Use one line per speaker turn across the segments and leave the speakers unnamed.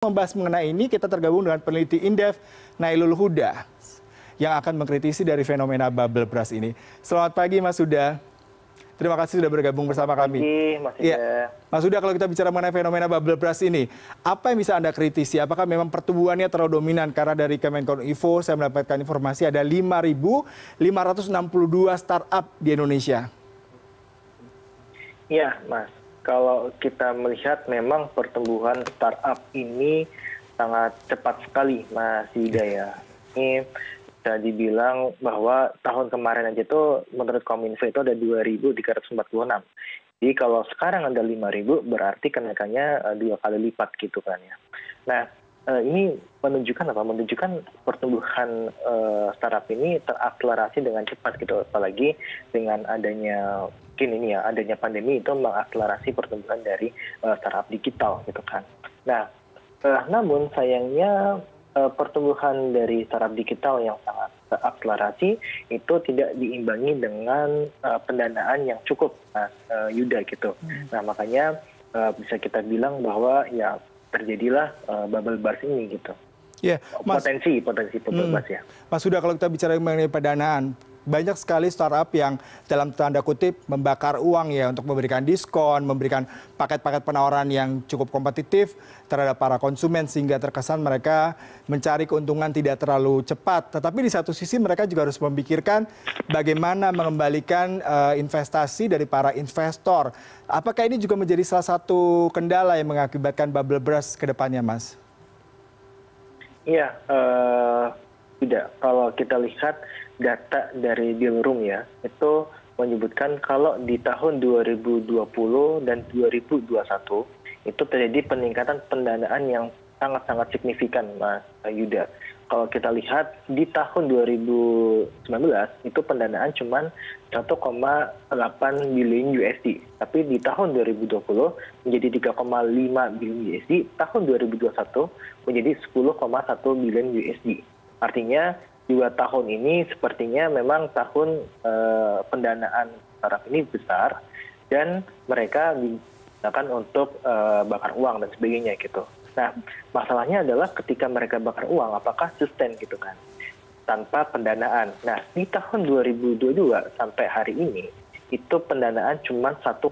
Membahas mengenai ini, kita tergabung dengan peneliti Indef, Nailul Huda, yang akan mengkritisi dari fenomena bubble brush ini. Selamat pagi, Mas Huda. Terima kasih sudah bergabung bersama kami.
Mas Huda.
Ya. Mas Huda, kalau kita bicara mengenai fenomena bubble brush ini, apa yang bisa Anda kritisi? Apakah memang pertumbuhannya terlalu dominan? Karena dari Kemenkominfo saya mendapatkan informasi ada 5.562 startup di Indonesia.
Iya, Mas. Kalau kita melihat memang pertumbuhan startup ini sangat cepat sekali, Mas Yuda ya. Ini bisa dibilang bahwa tahun kemarin aja tuh menurut Kominfo itu ada 2.346. Jadi kalau sekarang ada 5.000 berarti kenaikannya 2 kali lipat gitu kan ya. Nah, ini menunjukkan apa? Menunjukkan pertumbuhan startup ini terakselerasi dengan cepat gitu, apalagi dengan adanya adanya pandemi itu mengakselerasi pertumbuhan dari startup digital gitu kan. Nah, namun sayangnya pertumbuhan dari startup digital yang sangat terakselerasi itu tidak diimbangi dengan pendanaan yang cukup, Mas Yuda gitu. Nah, makanya bisa kita bilang bahwa ya terjadilah bubble burst ini gitu.
Ya, Mas,
potensi bubble burst ya.
Mas Huda, kalau kita bicara mengenai pendanaan, banyak sekali startup yang dalam tanda kutip membakar uang ya untuk memberikan diskon, memberikan paket-paket penawaran yang cukup kompetitif terhadap para konsumen sehingga terkesan mereka mencari keuntungan tidak terlalu cepat. Tetapi di satu sisi mereka juga harus memikirkan bagaimana mengembalikan investasi dari para investor. Apakah ini juga menjadi salah satu kendala yang mengakibatkan bubble burst ke depannya, Mas?
Iya, tidak. Kalau kita lihat data dari Dealroom ya, itu menyebutkan kalau di tahun 2020 dan 2021 itu terjadi peningkatan pendanaan yang sangat-sangat signifikan, Mas Yuda. Kalau kita lihat di tahun 2019 itu pendanaan cuma 1,8 billion USD. Tapi di tahun 2020 menjadi 3,5 billion USD, tahun 2021 menjadi 10,1 billion USD. Artinya 2 tahun ini sepertinya memang tahun pendanaan startup ini besar dan mereka digunakan untuk bakar uang dan sebagainya gitu. Nah, masalahnya adalah ketika mereka bakar uang, apakah sustain gitu kan, tanpa pendanaan. Nah, di tahun 2022 sampai hari ini, itu pendanaan cuma 1,8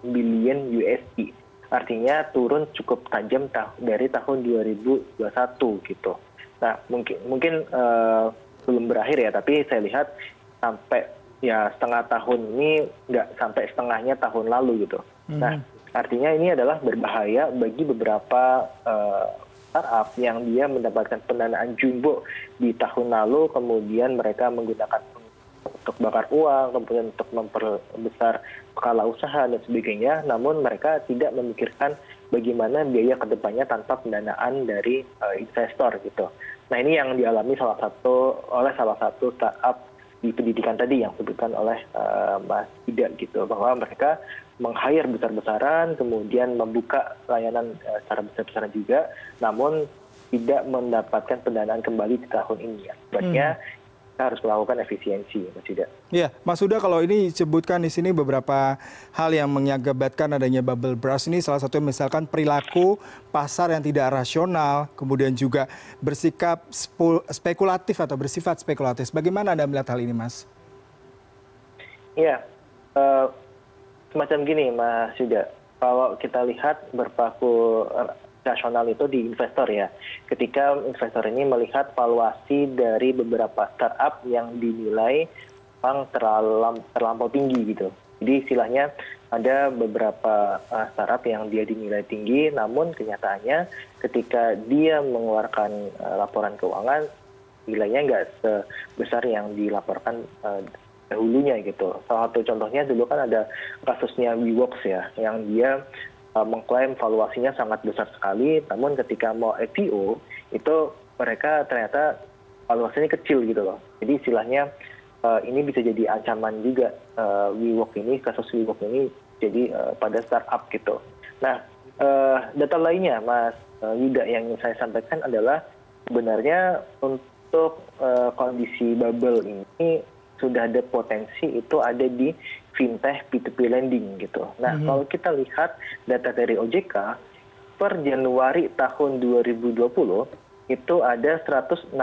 billion USD. Artinya turun cukup tajam dari tahun 2021 gitu. Nah, mungkin belum berakhir ya, tapi saya lihat sampai ya setengah tahun ini nggak sampai setengahnya tahun lalu gitu. Nah, artinya ini adalah berbahaya bagi beberapa startup yang dia mendapatkan pendanaan jumbo di tahun lalu, kemudian mereka menggunakan untuk bakar uang, kemudian untuk memperbesar skala usaha dan sebagainya, namun mereka tidak memikirkan bagaimana biaya kedepannya tanpa pendanaan dari investor gitu. Nah, ini yang dialami oleh salah satu startup di pendidikan tadi yang disebutkan oleh Mas Ida gitu, bahwa mereka meng-hire besar-besaran, kemudian membuka layanan secara besar-besaran juga, namun tidak mendapatkan pendanaan kembali di tahun ini ya. Sebabnya kita harus melakukan efisiensi, Mas Ida.
Ya, Mas Huda, kalau ini disebutkan di sini beberapa hal yang mengakibatkan adanya bubble burst ini, salah satunya misalkan perilaku pasar yang tidak rasional, kemudian juga bersikap spekulatif atau bersifat spekulatif. Bagaimana Anda melihat hal ini, Mas?
Iya, semacam gini, Mas Yuda. Kalau kita lihat berpaku rasional itu di investor ya. Ketika investor ini melihat valuasi dari beberapa startup yang dinilai memang terlampau tinggi gitu. Jadi istilahnya ada beberapa startup yang dia dinilai tinggi, namun kenyataannya ketika dia mengeluarkan laporan keuangan, nilainya nggak sebesar yang dilaporkan dahulunya gitu. Salah satu contohnya dulu kan ada kasusnya WeWorks ya, yang dia mengklaim valuasinya sangat besar sekali, namun ketika mau IPO itu mereka ternyata valuasinya kecil gitu loh. Jadi istilahnya ini bisa jadi ancaman juga kasus WeWork ini jadi pada startup gitu. Nah, data lainnya Mas Yuda yang ingin saya sampaikan adalah sebenarnya untuk kondisi bubble ini sudah ada potensi itu ada di fintech P2P lending gitu. Nah, kalau kita lihat data dari OJK per Januari tahun 2020 itu ada 164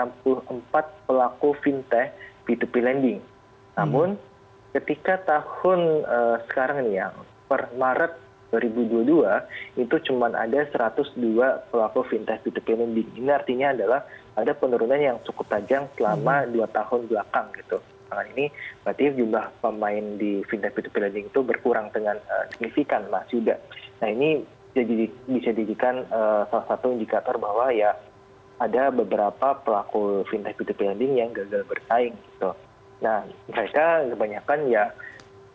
pelaku fintech P2P lending. Namun ketika tahun sekarang ini ya, per Maret 2022 itu cuma ada 102 pelaku fintech P2P lending. Ini artinya adalah ada penurunan yang cukup tajam selama 2 tahun belakang gitu. Nah, ini berarti jumlah pemain di fintech P2P lending itu berkurang dengan signifikan, Mas Yuda. Nah, ini bisa dijadikan salah satu indikator bahwa ya ada beberapa pelaku fintech P2P lending yang gagal bersaing gitu. Nah, mereka kebanyakan ya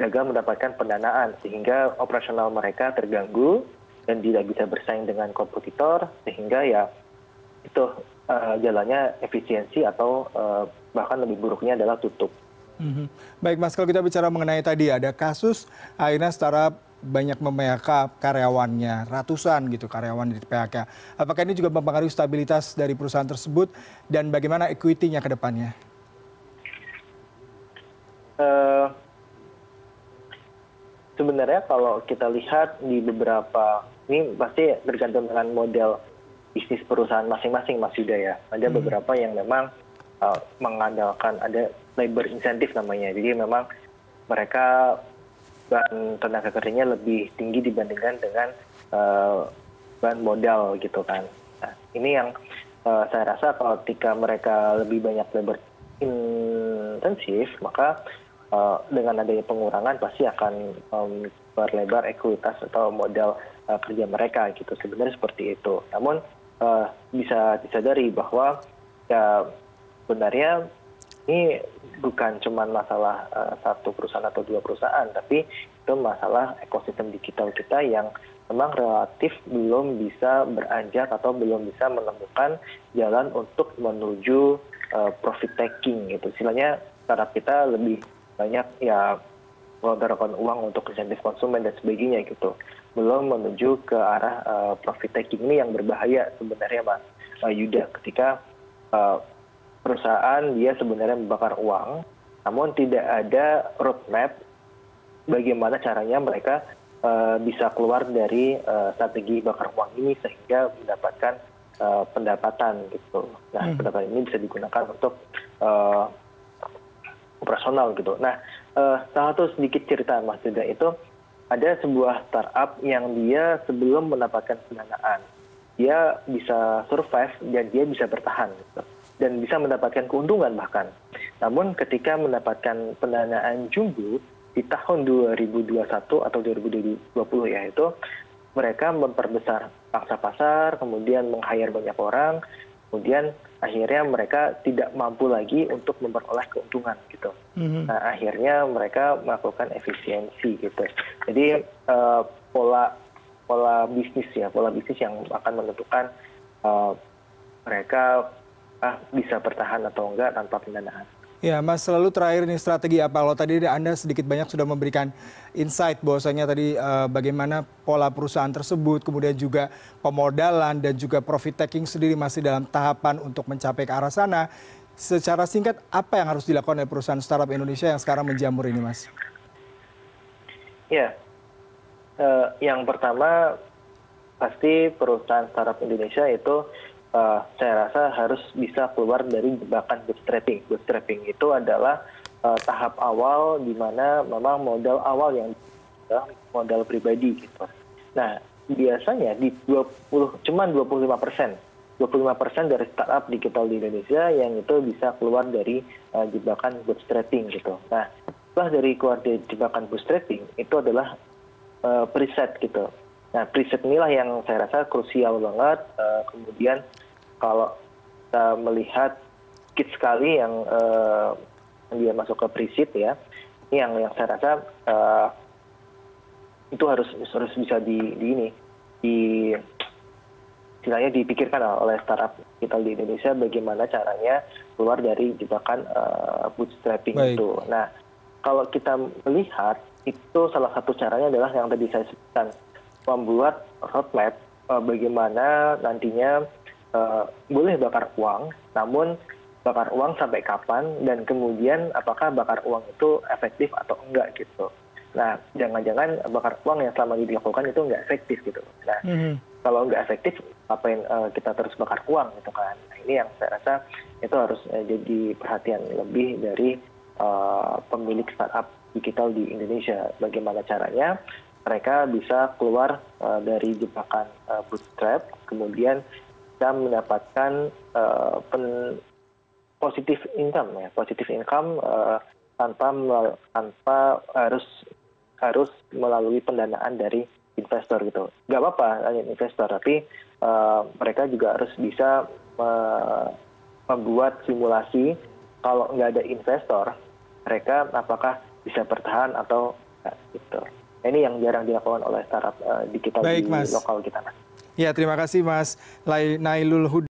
gagal mendapatkan pendanaan sehingga operasional mereka terganggu dan tidak bisa bersaing dengan kompetitor, sehingga ya itu jalannya efisiensi atau bahkan lebih buruknya adalah tutup.
Baik Mas, kalau kita bicara mengenai tadi ada kasus akhirnya startup banyak mem-PHK karyawannya, ratusan gitu karyawan di PHK. Apakah ini juga mempengaruhi stabilitas dari perusahaan tersebut dan bagaimana equity-nya ke depannya?
Sebenarnya kalau kita lihat di beberapa, ini pasti tergantung dengan model bisnis perusahaan masing-masing, Mas Yuda ya. Ada beberapa yang memang mengandalkan ada labor incentive namanya. Jadi memang mereka bahan tenaga kerjanya lebih tinggi dibandingkan dengan bahan modal gitu kan. Nah, ini yang saya rasa kalau ketika mereka lebih banyak labor intensif, maka dengan adanya pengurangan pasti akan memperlebar ekuitas atau modal kerja mereka gitu. Sebenarnya seperti itu. Namun bisa disadari bahwa ya sebenarnya ini bukan cuma masalah satu perusahaan atau dua perusahaan, tapi itu masalah ekosistem digital kita yang memang relatif belum bisa beranjak atau belum bisa menemukan jalan untuk menuju profit taking gitu. Istilahnya startup kita lebih banyak ya menggelontorkan uang untuk insentif konsumen dan sebagainya gitu. Belum menuju ke arah profit taking ini yang berbahaya sebenarnya, Mas Yuda, ketika perusahaan dia sebenarnya membakar uang, namun tidak ada roadmap bagaimana caranya mereka bisa keluar dari strategi bakar uang ini sehingga mendapatkan pendapatan gitu. Nah, pendapatan ini bisa digunakan untuk operasional gitu. Nah, salah satu sedikit cerita Mas juga itu ada sebuah startup yang dia sebelum mendapatkan pendanaan, dia bisa survive dan dia bisa bertahan gitu. Dan bisa mendapatkan keuntungan bahkan. Namun ketika mendapatkan pendanaan jumbo di tahun 2021 atau 2020 ya, itu mereka memperbesar pangsa pasar, kemudian meng-hire banyak orang, kemudian akhirnya mereka tidak mampu lagi untuk memperoleh keuntungan gitu. Nah, akhirnya mereka melakukan efisiensi gitu. Jadi pola bisnis yang akan menentukan mereka bisa bertahan atau enggak tanpa pendanaan.
Ya, Mas, selalu terakhir nih strategi apa? Kalau tadi Anda sedikit banyak sudah memberikan insight bahwasanya tadi bagaimana pola perusahaan tersebut, kemudian juga pemodalan dan juga profit taking sendiri masih dalam tahapan untuk mencapai ke arah sana. Secara singkat, apa yang harus dilakukan oleh perusahaan startup Indonesia yang sekarang menjamur ini, Mas?
Ya, yang pertama pasti perusahaan startup Indonesia itu saya rasa harus bisa keluar dari jebakan bootstrapping. Bootstrapping itu adalah tahap awal di mana memang modal awal yang modal pribadi gitu. Nah, biasanya di cuman 25% dari startup digital di Indonesia yang itu bisa keluar dari jebakan bootstrapping gitu. Nah, setelah dari keluar dari jebakan bootstrapping itu adalah preset gitu. Nah, preset inilah yang saya rasa krusial banget. Kemudian kalau kita melihat sedikit sekali yang dia masuk ke preset ya, ini yang saya rasa itu harus bisa istilahnya dipikirkan oleh startup kita di Indonesia bagaimana caranya keluar dari jebakan bootstrapping itu. Nah, kalau kita melihat itu salah satu caranya adalah yang tadi saya sebutkan, membuat roadmap bagaimana nantinya boleh bakar uang, namun bakar uang sampai kapan dan kemudian apakah bakar uang itu efektif atau enggak gitu. Nah, jangan-jangan bakar uang yang selama ini dilakukan itu enggak efektif gitu. Nah, kalau nggak efektif, ngapain kita terus bakar uang gitu kan. Nah, ini yang saya rasa itu harus jadi perhatian lebih dari pemilik startup digital di Indonesia. Bagaimana caranya mereka bisa keluar dari jebakan bootstrap, kemudian bisa mendapatkan positive income tanpa harus melalui pendanaan dari investor gitu. Nggak apa-apa hanya investor, tapi mereka juga harus bisa membuat simulasi kalau nggak ada investor, mereka apakah bisa bertahan atau nggak gitu. Nah, ini yang jarang dilakukan oleh startup digital
Baik,
di
Mas.
lokal kita.
Ya, terima kasih Mas Nailul Huda.